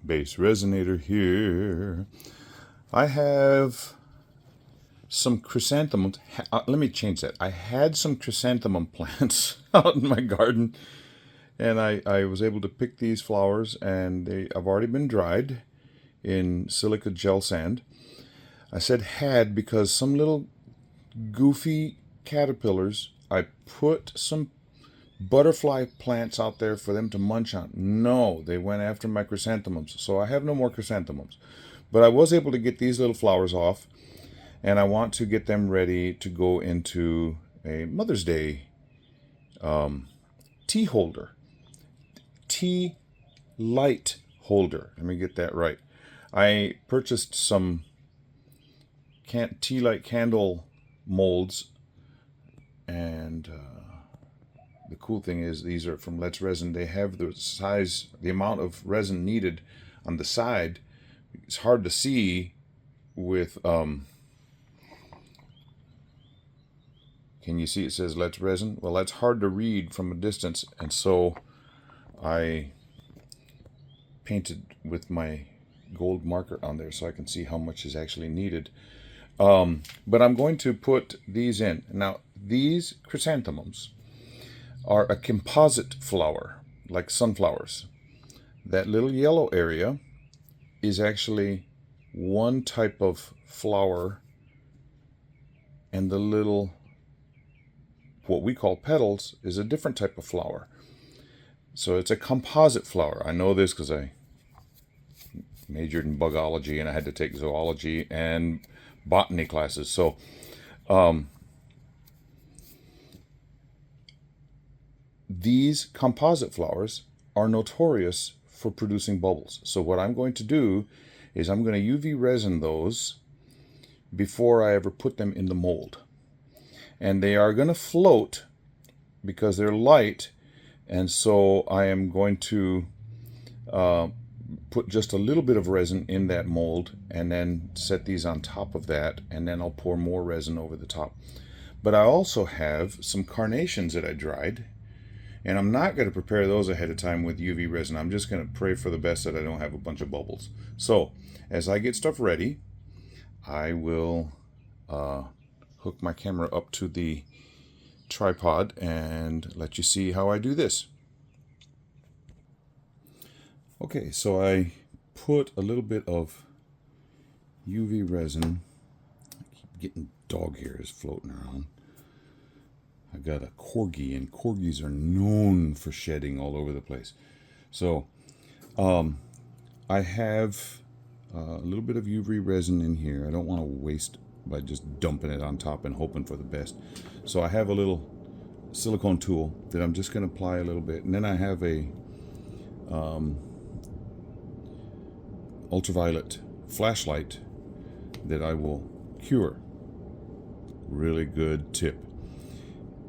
base resonator here. I have some chrysanthemums. Let me change that. I had some chrysanthemum plants out in my garden, and I was able to pick these flowers, and I've already been dried in silica gel sand. I said had because some little goofy caterpillars, I put some butterfly plants out there for them to munch on. No, they went after my chrysanthemums, so I have no more chrysanthemums. But I was able to get these little flowers off, and I want to get them ready to go into a Mother's Day tea holder. Tealight holder. Let me get that right. I purchased some Tealight candle molds, and the cool thing is these are from Let's Resin. They have the size, the amount of resin needed on the side. It's hard to see with can you see it says Let's Resin? Well, that's hard to read from a distance, and so I painted with my gold marker on there so I can see how much is actually needed. But I'm going to put these in. Now, these chrysanthemums are a composite flower, like sunflowers. That little yellow area is actually one type of flower, and the little, what we call petals, is a different type of flower. So it's a composite flower. I know this because I majored in bugology and I had to take zoology and botany classes. So these composite flowers are notorious for producing bubbles. So what I'm going to do is I'm going to UV resin those before I ever put them in the mold. And they are going to float because they're light, and so I am going to put just a little bit of resin in that mold and then set these on top of that, and then I'll pour more resin over the top. But I also have some carnations that I dried, and I'm not going to prepare those ahead of time with UV resin. I'm just going to pray for the best that I don't have a bunch of bubbles. So as I get stuff ready, I will hook my camera up to the tripod and let you see how I do this. Okay, so I put a little bit of UV resin. I keep getting dog hairs floating around. I got a corgi, and corgis are known for shedding all over the place. So I have a little bit of UV resin in here. I don't want to waste by just dumping it on top and hoping for the best. So I have a little silicone tool that I'm just going to apply a little bit, and then I have a ultraviolet flashlight that I will cure. Really good tip.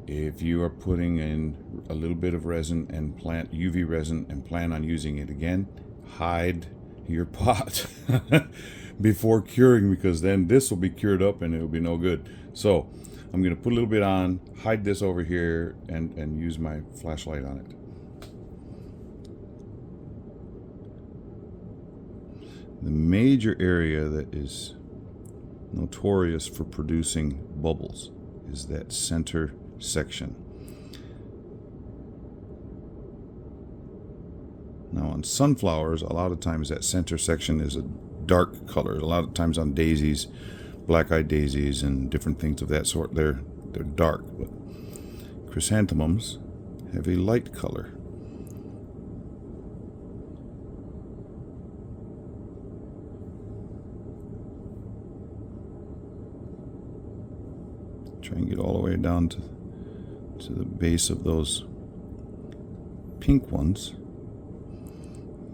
If you are putting in a little bit of resin and plant UV resin and plan on using it again, hide your pot before curing, because then this will be cured up and it'll be no good. So I'm going to put a little bit on, hide this over here, and use my flashlight on it. The major area that is notorious for producing bubbles is that center section. Now on sunflowers, a lot of times that center section is a dark color. A lot of times on daisies, black-eyed daisies and different things of that sort, they're dark. But chrysanthemums have a light color. Try and get all the way down to the base of those pink ones,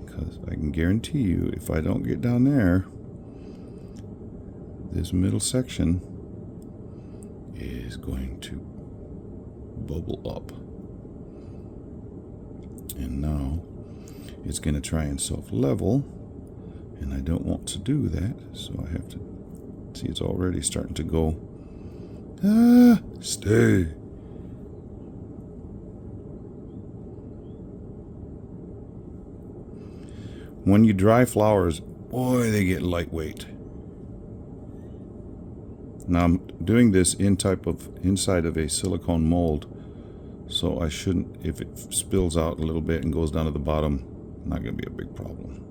because I can guarantee you if I don't get down there, this middle section is going to bubble up, and now it's going to try and self-level, and I don't want to do that, so I have to see it's already starting to go. Stay. When you dry flowers, boy, they get lightweight. Now I'm doing this inside of a silicone mold, so I shouldn't, if it spills out a little bit and goes down to the bottom, not going to be a big problem.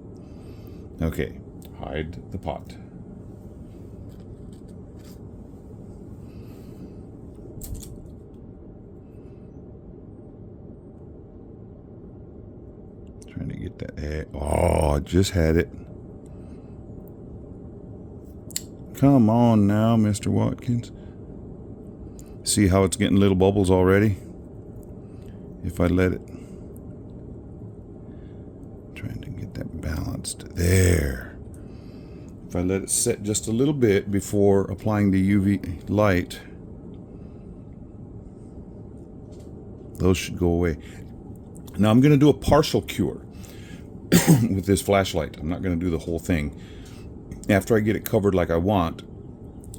Okay, hide the pot. Trying to get that. Oh, I just had it. Come on now, Mr. Watkins. See how it's getting little bubbles already? If I let it. Trying to get that balanced. There. If I let it set just a little bit before applying the UV light, those should go away. Now I'm going to do a partial cure with this flashlight. I'm not going to do the whole thing. After I get it covered like I want,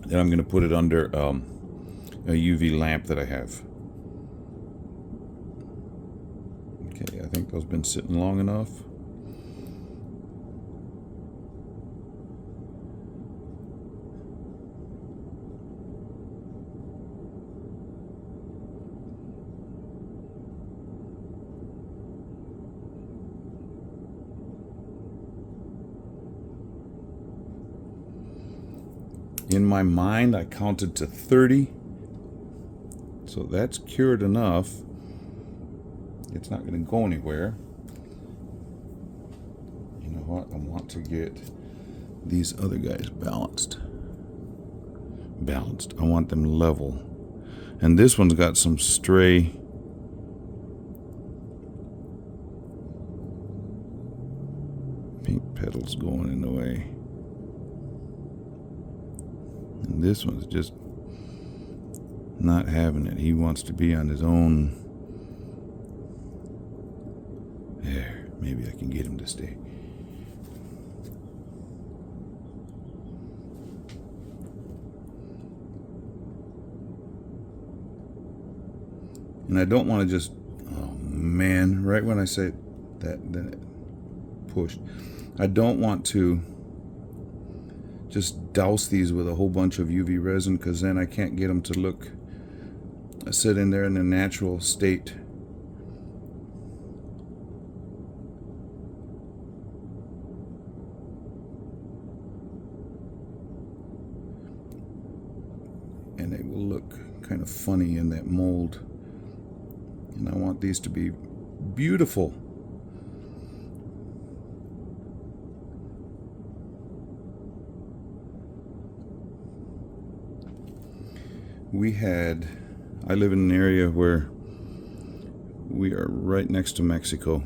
then I'm going to put it under a UV lamp that I have. Okay, I think those have been sitting long enough. In my mind, I counted to 30. So that's cured enough. It's not going to go anywhere. You know what? I want to get these other guys balanced. I want them level. And this one's got some stray pink petals going in the way. And this one's just not having it. He wants to be on his own. There, maybe I can get him to stay. And I don't want to just, oh man, right when I say that, then it pushed. I don't want to just douse these with a whole bunch of UV resin, because then I can't get them to sit in there in a natural state. And they will look kind of funny in that mold. And I want these to be beautiful. I live in an area where we are right next to Mexico.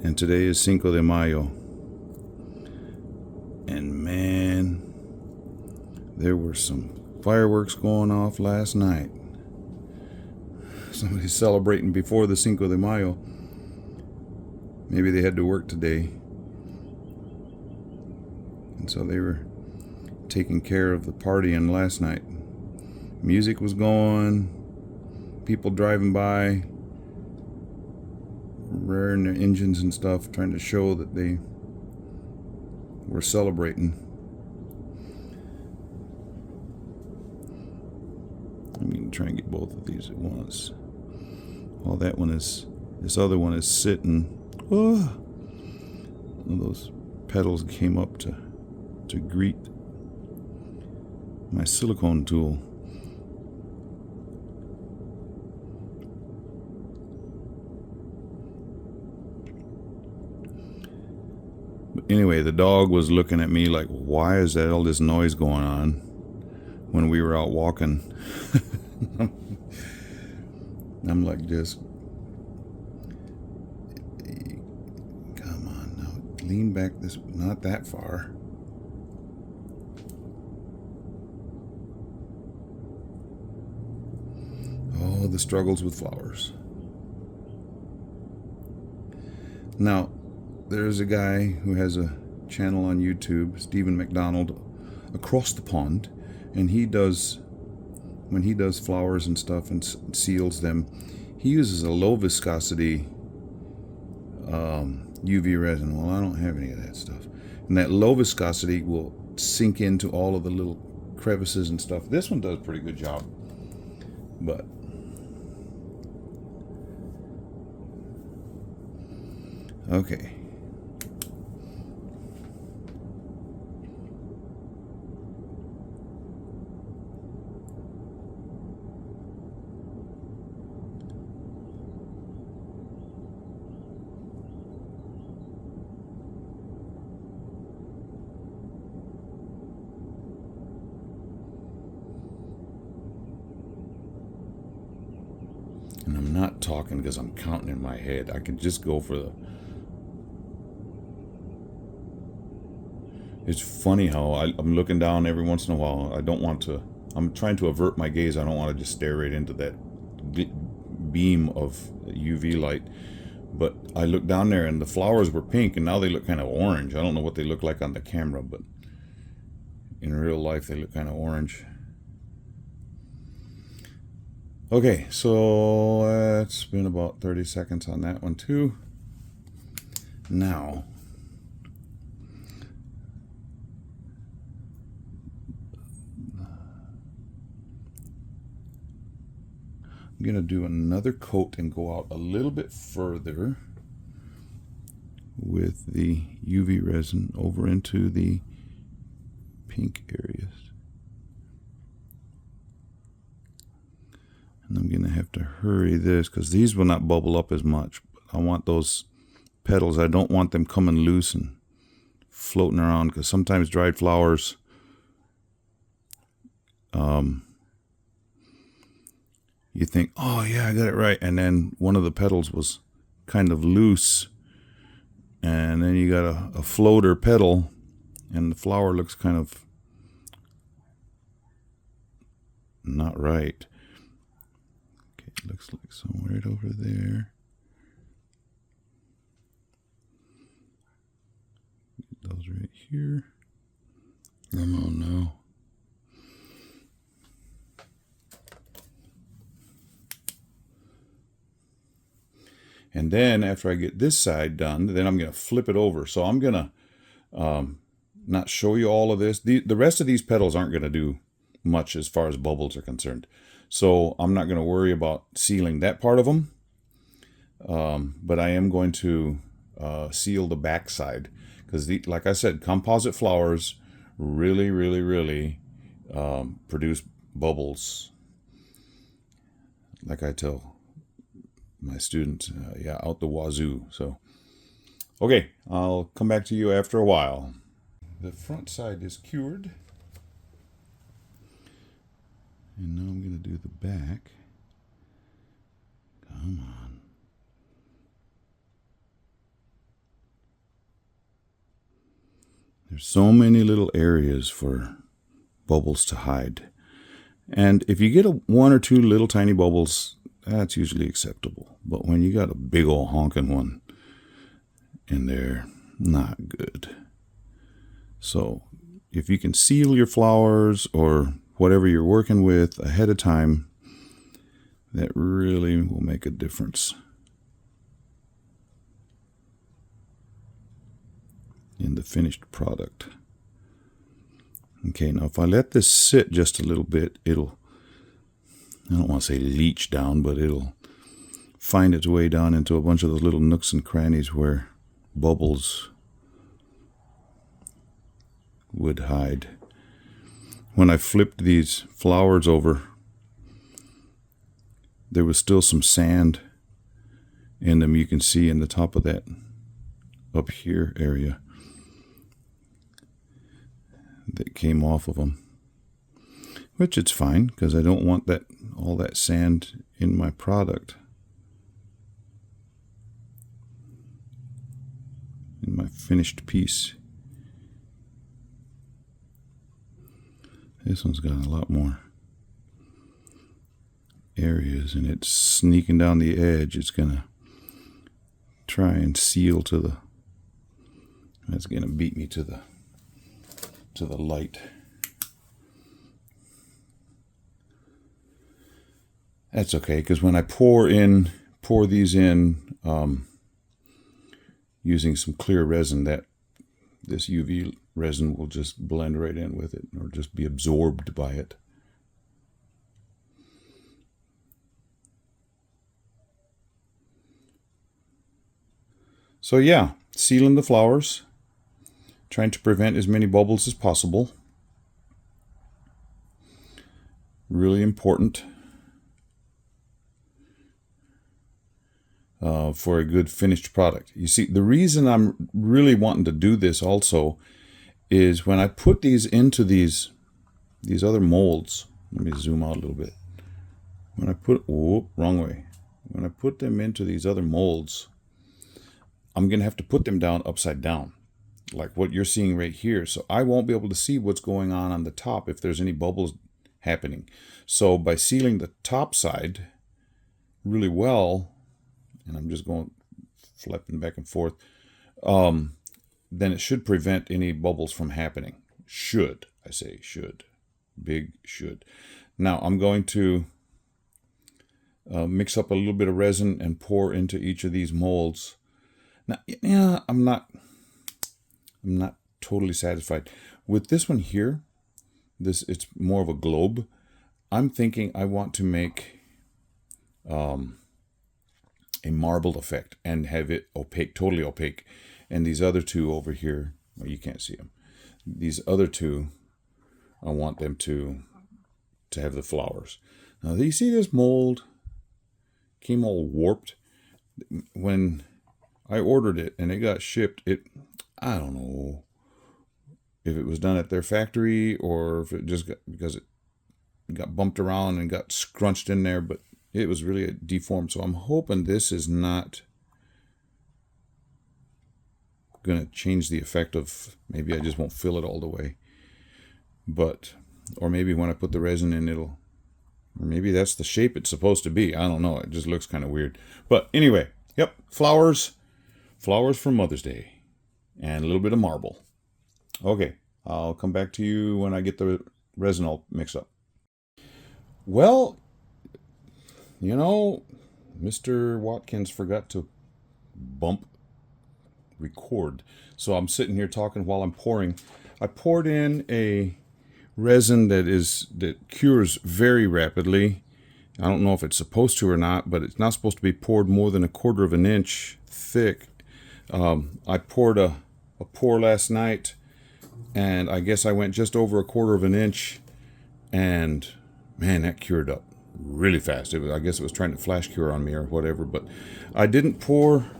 And today is Cinco de Mayo. And man, there were some fireworks going off last night. Somebody's celebrating before the Cinco de Mayo. Maybe they had to work today. And so they were taking care of the partying last night. Music was going, people driving by, rearing their engines and stuff, trying to show that they were celebrating. I'm going to try and get both of these at once. Oh, this other one is sitting. Oh, those petals came up to greet my silicone tool. But anyway, the dog was looking at me like, why is that all this noise going on when we were out walking? I'm like, just come on now, lean back this, not that far. Oh, the struggles with flowers. Now, there's a guy who has a channel on YouTube, Stephen McDonald, across the pond, and when he does flowers and stuff and seals them, he uses a low viscosity UV resin. Well, I don't have any of that stuff. And that low viscosity will sink into all of the little crevices and stuff. This one does a pretty good job. But okay. And I'm not talking because I'm counting in my head. I can just go for the... It's funny how I'm looking down every once in a while. I don't want to... I'm trying to avert my gaze. I don't want to just stare right into that beam of UV light. But I look down there and the flowers were pink and now they look kind of orange. I don't know what they look like on the camera, but in real life they look kind of orange. Okay, so it's been about 30 seconds on that one too. Now, I'm going to do another coat and go out a little bit further with the UV resin over into the pink areas. And I'm going to have to hurry this because these will not bubble up as much. I want those petals, I don't want them coming loose and floating around, because sometimes dried flowers you think, oh yeah, I got it right, and then one of the petals was kind of loose, and then you got a floater petal and the flower looks kind of not right. Okay, it looks like somewhere right over there. Get those right here. Oh no. And then after I get this side done, then I'm going to flip it over. So I'm going to not show you all of this. The rest of these petals aren't going to do much as far as bubbles are concerned. So I'm not going to worry about sealing that part of them. But I am going to seal the back side. Because like I said, composite flowers really produce bubbles. Like I tell my students, yeah, out the wazoo. So, okay, I'll come back to you after a while. The front side is cured. And now I'm going to do the back. Come on. There's so many little areas for bubbles to hide. And if you get one or two little tiny bubbles, that's usually acceptable. But when you got a big old honking one in there, not good. So if you can seal your flowers or whatever you're working with ahead of time, that really will make a difference in the finished product. Okay, now if I let this sit just a little bit, it'll, I don't want to say leach down, but it'll find its way down into a bunch of those little nooks and crannies where bubbles would hide. When I flipped these flowers over, there was still some sand in them. You can see in the top of that up here area that came off of them, which it's fine because I don't want that all that sand in my product, in my finished piece. This one's got a lot more areas and it's sneaking down the edge. It's gonna try and seal to the, that's gonna beat me to the light. That's okay, because when I pour these in, using some clear resin, that this UV resin will just blend right in with it, or just be absorbed by it. So yeah, sealing the flowers, trying to prevent as many bubbles as possible. Really important for a good finished product. You see, the reason I'm really wanting to do this also is when I put these into these other molds. Let me zoom out a little bit. When I put, wrong way. When I put them into these other molds, I'm going to have to put them down upside down, like what you're seeing right here. So I won't be able to see what's going on the top if there's any bubbles happening. So by sealing the top side really well, and I'm just going flipping back and forth, then it should prevent any bubbles from happening. Should, I say should. Big should. Now I'm going to mix up a little bit of resin and pour into each of these molds. Now, yeah, I'm not totally satisfied with this one here. It's more of a globe. I'm thinking I want to make a marbled effect and have it opaque, totally opaque. And these other two over here, well, you can't see them. These other two, I want them to have the flowers. Now, do you see this mold came all warped? When I ordered it and it got shipped, I don't know if it was done at their factory or if it just got, because it got bumped around and got scrunched in there, but it was really deformed. So I'm hoping this is not going to change the effect of, maybe I just won't fill it all the way. But, or maybe when I put the resin in, or maybe that's the shape it's supposed to be. I don't know. It just looks kind of weird. But anyway, yep, flowers for Mother's Day, and a little bit of marble. Okay, I'll come back to you when I get the resin all mixed up. Well, you know, Mr. Watkins forgot to bump record. So I'm sitting here talking while I'm pouring. I poured in a resin that cures very rapidly. I don't know if it's supposed to or not, but it's not supposed to be poured more than 1/4 of an inch thick. I poured a pour last night, and I guess I went just over 1/4 of an inch, and man, that cured up really fast. I guess it was trying to flash cure on me or whatever, but I didn't pour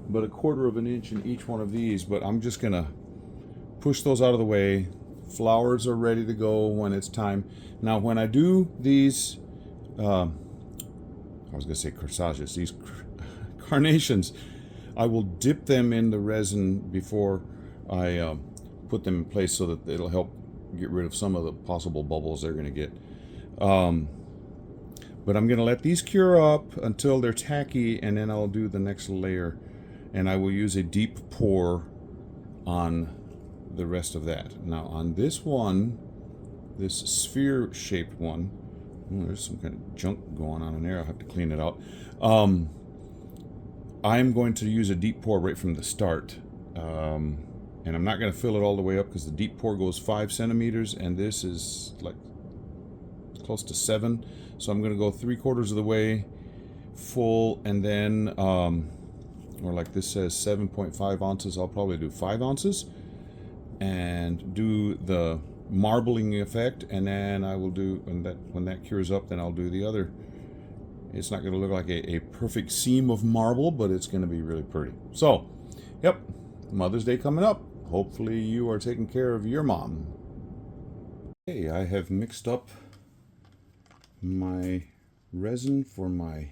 but 1/4 of an inch in each one of these, but I'm just gonna push those out of the way. Flowers are ready to go when it's time. Now when I do these, I was gonna say corsages, these carnations, I will dip them in the resin before I put them in place so that it'll help get rid of some of the possible bubbles they're gonna get. But I'm gonna let these cure up until they're tacky, and then I'll do the next layer. And I will use a deep pour on the rest of that. Now on this one, this sphere shaped one, there's some kind of junk going on in there. I'll have to clean it out. I'm going to use a deep pour right from the start. And I'm not going to fill it all the way up because the deep pour goes 5 centimeters and this is like close to 7. So I'm going to go 3/4 of the way full, and then or like this says 7.5 ounces, I'll probably do 5 ounces and do the marbling effect, and then I will do, when that cures up, then I'll do the other. It's not going to look like a perfect seam of marble, but it's going to be really pretty. So, yep, Mother's Day coming up. Hopefully you are taking care of your mom. Okay, I have mixed up my resin for my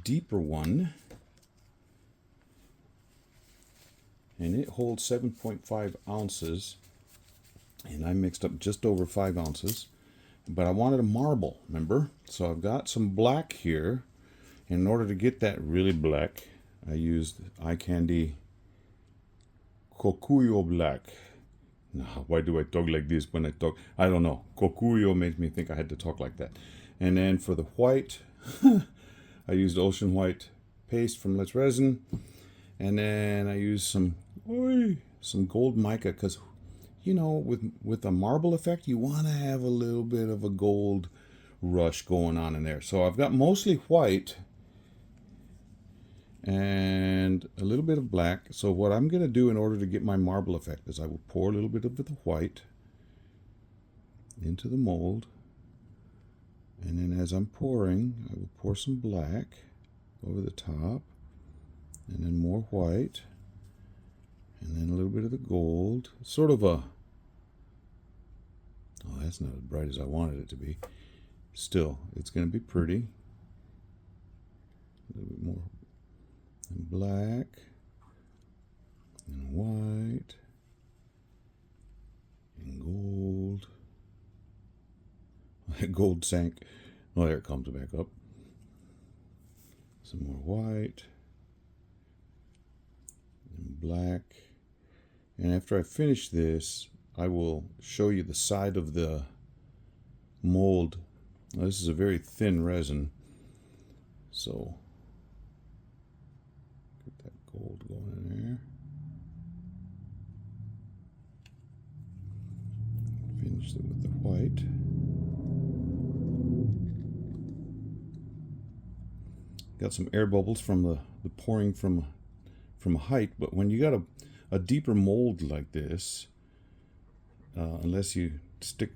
deeper one, and it holds 7.5 ounces, and I mixed up just over 5 ounces, but I wanted a marble, remember? So I've got some black here. In order to get that really black, I used Eye Candy Kokuyo Black. Now, why do I talk like this when I talk? I don't know. Kokuyo makes me think I had to talk like that. And then for the white, I used Ocean White paste from Let's Resin, and then I use some gold mica, because you know, with a marble effect, you want to have a little bit of a gold rush going on in there. So I've got mostly white and a little bit of black. So what I'm going to do in order to get my marble effect is I will pour a little bit of the white into the mold, and then as I'm pouring, I will pour some black over the top, and then more white, and then a little bit of the gold. Sort of a, oh, that's not as bright as I wanted it to be. Still, it's going to be pretty. A little bit more and black and white and gold. Gold sank. Oh, there it comes back up. Some more white and black. And after I finish this, I will show you the side of the mold. Now, this is a very thin resin, so get that gold going in there. Finish it with the white. Got some air bubbles from the pouring from a height, but when you got a deeper mold like this, unless you stick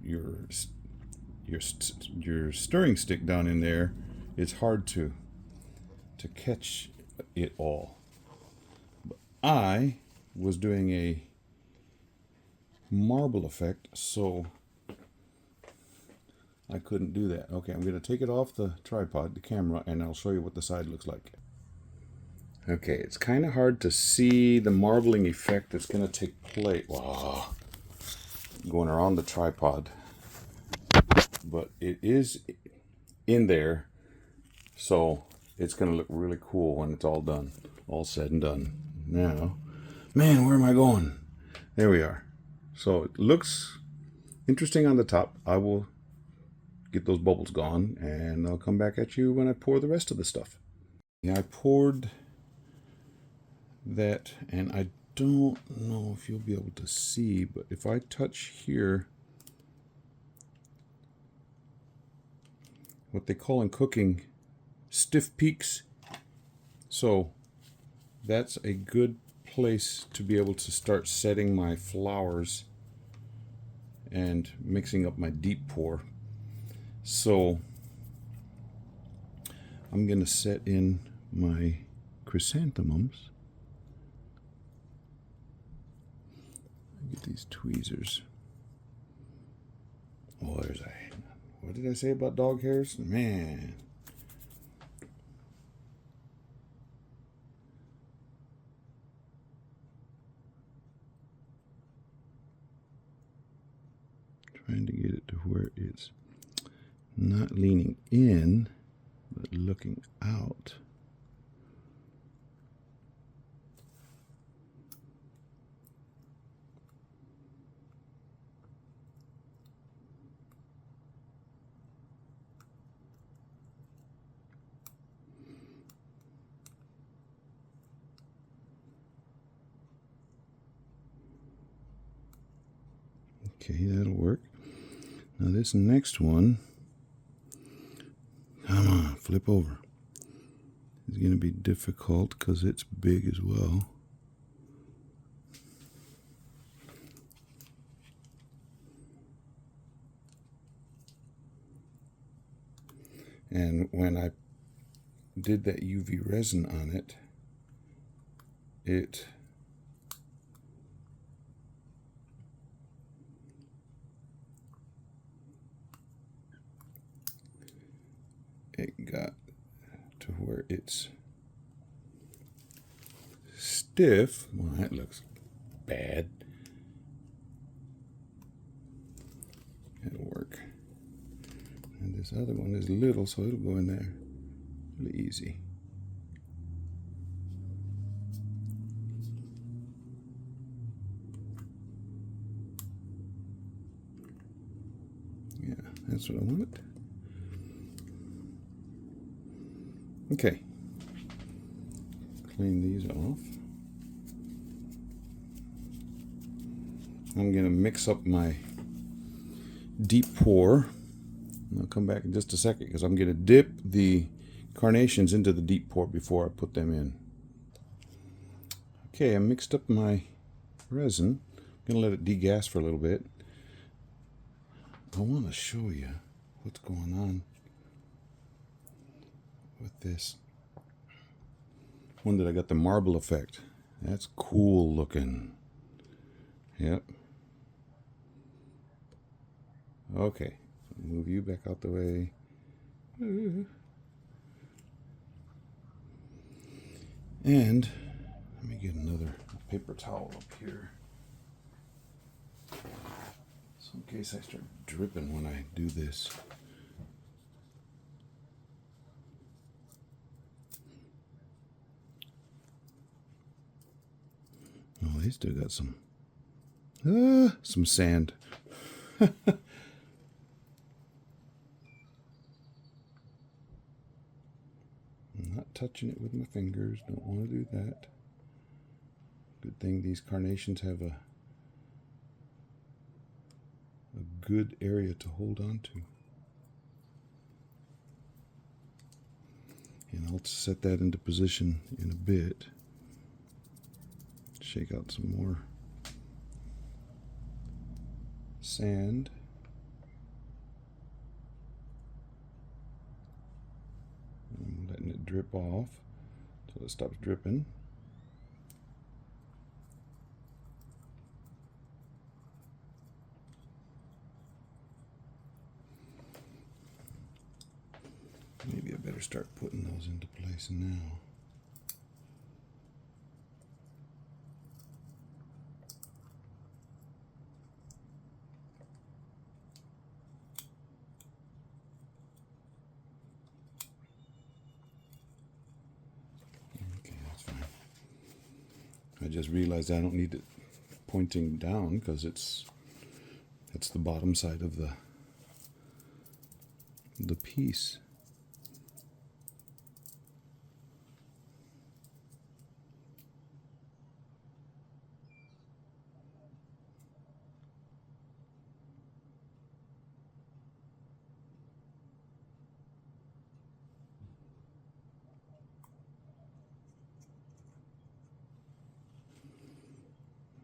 your stirring stick down in there, it's hard to catch it all. But I was doing a marble effect, so I couldn't do that. Okay, I'm going to take it off the tripod, the camera, and I'll show you what the side looks like. Okay, it's kind of hard to see the marbling effect that's going to take place. Wow, going around the tripod, but it is in there, so it's going to look really cool when it's all done, all said and done. Now, man, where am I going? There we are. So it looks interesting on the top. I will get those bubbles gone, and I'll come back at you when I pour the rest of the stuff. Yeah, I poured that, and I don't know if you'll be able to see, but if I touch here, what they call in cooking stiff peaks, so that's a good place to be able to start setting my flowers and mixing up my deep pour. So I'm going to set in my chrysanthemums. Get these tweezers. Oh, there's a, what did I say about dog hairs? Man. Trying to get it to where it's not leaning in, but looking out. Okay, that'll work. Now this next one, come on, flip over. It's going to be difficult because it's big as well. And when I did that UV resin on it, it got to where it's stiff. Well, that looks bad. It'll work. And this other one is little, so it'll go in there really easy. Yeah, that's what I wanted. Okay, clean these off. I'm going to mix up my deep pour. I'll come back in just a second because I'm going to dip the carnations into the deep pour before I put them in. Okay, I mixed up my resin. I'm going to let it degas for a little bit. I want to show you what's going on with this one that I got the marble effect. That's cool looking. Yep. Okay, move you back out the way. And let me get another paper towel up here, so in case I start dripping when I do this. Oh, they still got some sand. I'm not touching it with my fingers. Don't want to do that. Good thing these carnations have a good area to hold on to. And I'll set that into position in a bit. Shake out some more sand. I'm letting it drip off until it stops dripping. Maybe I better start putting those into place now. Okay, that's fine. I just realized I don't need it pointing down because it's the bottom side of the piece.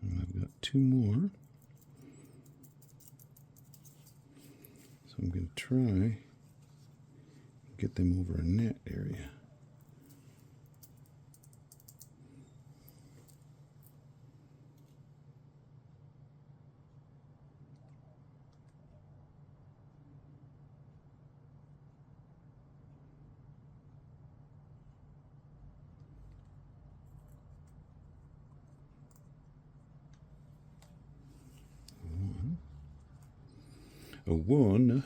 And I've got two more. So I'm going to try get them over in that area. A one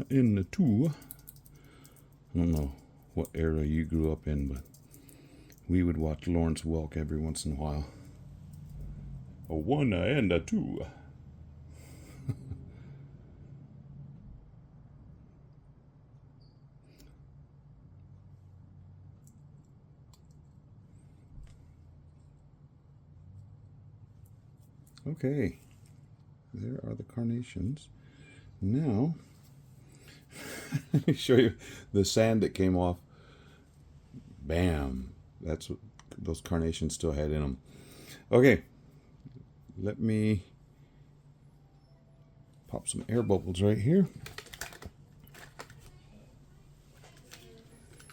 and a two. I don't know what era you grew up in, but we would watch Lawrence Welk every once in a while. A one and a two. Okay, there are the carnations. Now, let me show you the sand that came off. Bam! That's what those carnations still had in them. Okay, let me pop some air bubbles right here.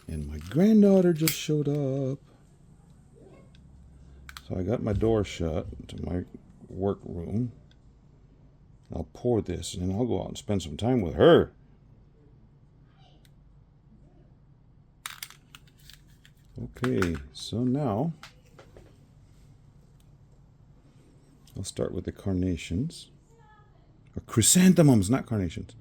And my granddaughter just showed up. So I got my door shut to my workroom. I'll pour this and I'll go out and spend some time with her. Okay, so now I'll start with the carnations. Or chrysanthemums, not carnations.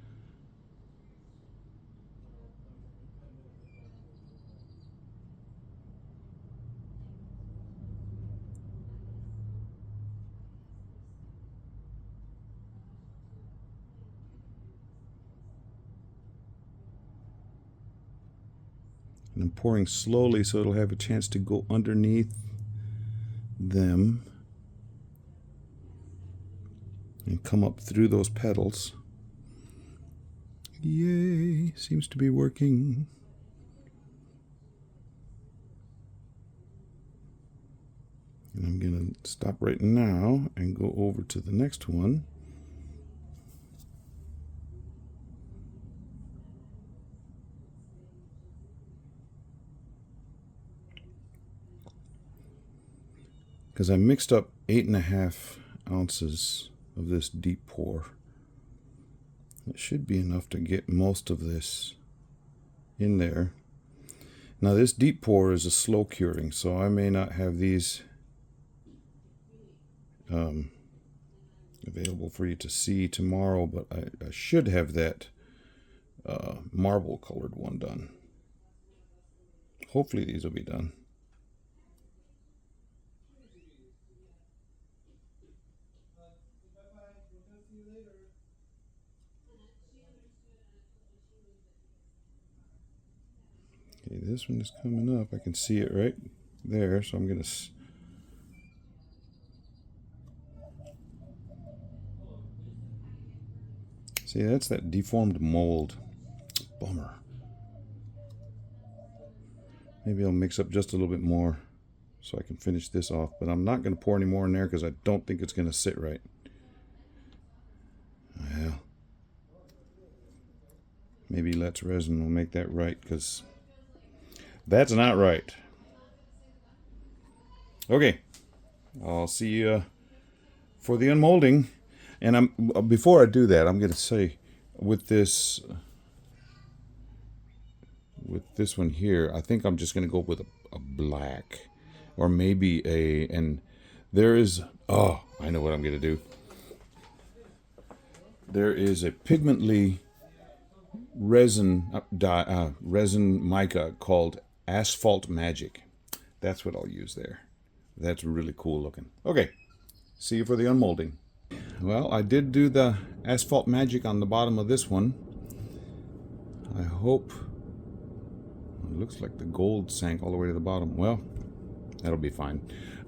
And I'm pouring slowly so it'll have a chance to go underneath them and come up through those petals. Yay, seems to be working. And I'm going to stop right now and go over to the next one. Because I mixed up 8.5 ounces of this deep pour. It should be enough to get most of this in there. Now this deep pour is a slow curing, so I may not have these available for you to see tomorrow, but I should have that marble colored one done. Hopefully these will be done. Okay, this one is coming up. I can see it right there, so I'm going to... See, that's that deformed mold. Bummer. Maybe I'll mix up just a little bit more so I can finish this off. But I'm not going to pour any more in there because I don't think it's going to sit right. Well, maybe Let's Resin will make that right, because that's not right. Okay, I'll see you for the unmolding. And before I do that, I'm going to say with this one here, I think I'm just going to go with a black, or maybe and there is, oh, I know what I'm going to do. There is a pigmently resin mica called Asphalt Magic. That's what I'll use there. That's really cool looking. Okay, see you for the unmolding. Well, I did do the Asphalt Magic on the bottom of this one. I hope... It looks like the gold sank all the way to the bottom. Well, that'll be fine.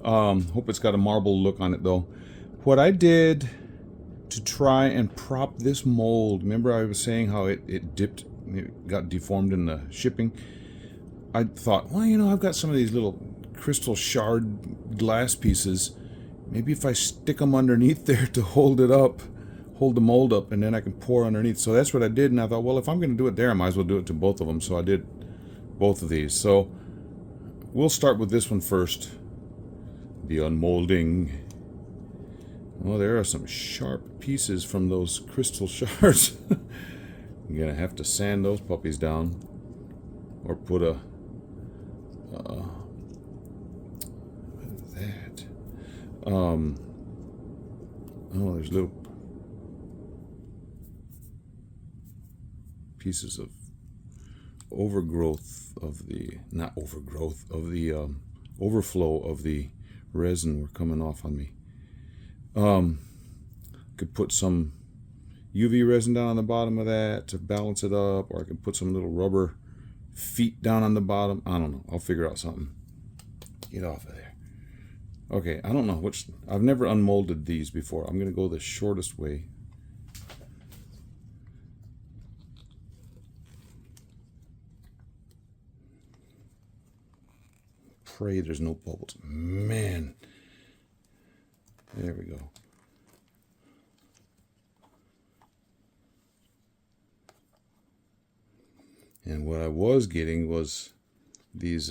Hope it's got a marble look on it, though. What I did to try and prop this mold, remember I was saying how it dipped, it got deformed in the shipping? I thought, well, you know, I've got some of these little crystal shard glass pieces. Maybe if I stick them underneath there to hold it up, hold the mold up, and then I can pour underneath. So that's what I did, and I thought, well, if I'm going to do it there, I might as well do it to both of them. So I did both of these. So we'll start with this one first. The unmolding. Well, there are some sharp pieces from those crystal shards. I'm going to have to sand those puppies down, or put a... that... oh, there's little pieces of overgrowth of the, not overgrowth, of the overflow of the resin were coming off on me. Could put some UV resin down on the bottom of that to balance it up, or I could put some little rubber feet down on the bottom. I don't know. I'll figure out something. Get off of there. Okay, I don't know which... I've never unmolded these before. I'm going to go the shortest way. Pray there's no bubbles. Man. There we go. And what I was getting was these...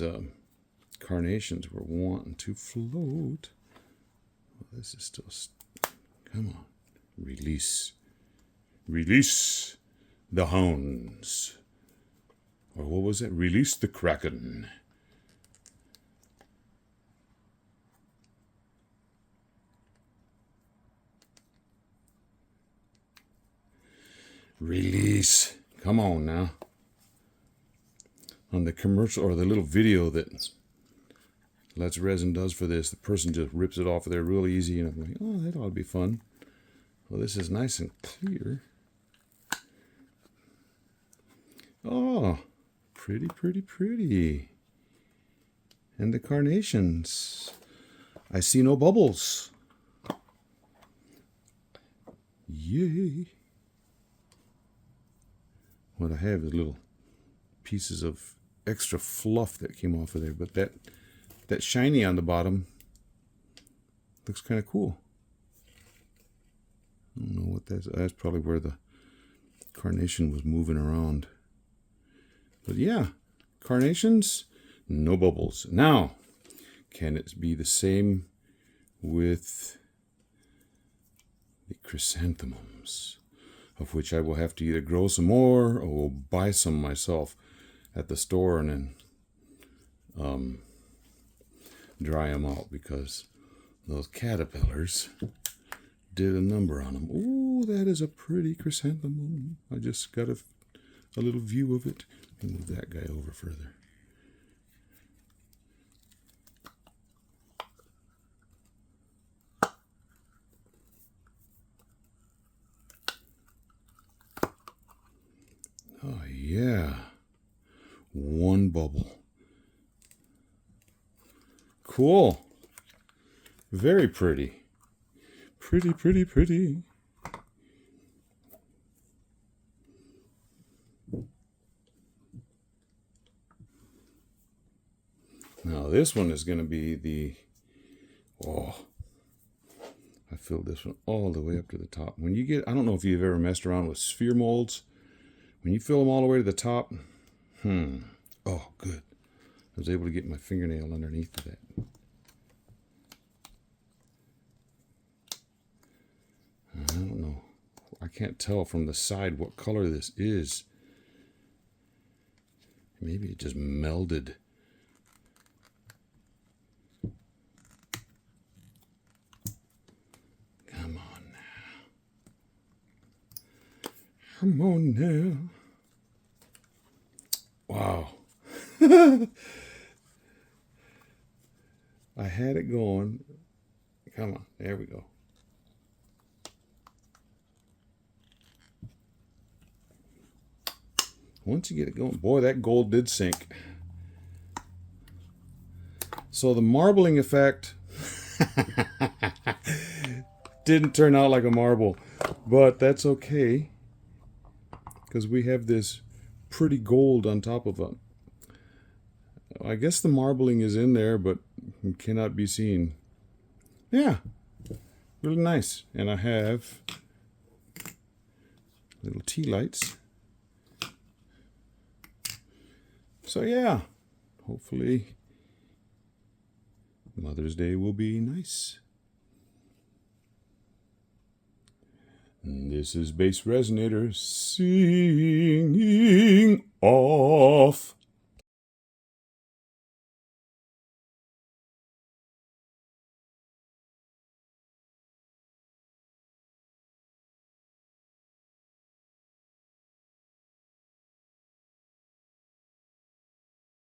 carnations were wanting to float. Well, this is still... Come on. Release. Release the hounds. Or what was it? Release the kraken. Release. Come on now. On the commercial, or the little video that Let's Resin does for this, the person just rips it off of there real easy, and I'm like, oh, that ought to be fun. Well, this is nice and clear. Oh, Pretty, pretty, pretty. And the carnations. I see no bubbles. Yay. What I have is little pieces of extra fluff that came off of there, but that shiny on the bottom looks kind of cool. I don't know what that's probably where the carnation was moving around. But yeah, carnations, no bubbles. Now, can it be the same with the chrysanthemums, of which I will have to either grow some more or will buy some myself at the store and then dry them out, because those caterpillars did a number on them. Oh, that is a pretty chrysanthemum. I just got a little view of it. Let me move that guy over further. Oh, yeah. One bubble. Cool. Very pretty. Pretty, pretty, pretty. Now this one is going to be the, oh, I filled this one all the way up to the top. When you get, I don't know if you've ever messed around with sphere molds. When you fill them all the way to the top, oh, good. I was able to get my fingernail underneath of that. I don't know. I can't tell from the side what color this is. Maybe it just melded. Come on now. Come on now. Wow. I had it going. Come on. There we go. Once you get it going, boy, that gold did sink. So the marbling effect didn't turn out like a marble, but that's okay, because we have this pretty gold on top of it. I guess the marbling is in there, but cannot be seen. Yeah, really nice. And I have little Tealights. So yeah, hopefully Mother's Day will be nice. And this is Bass Resonator singing off.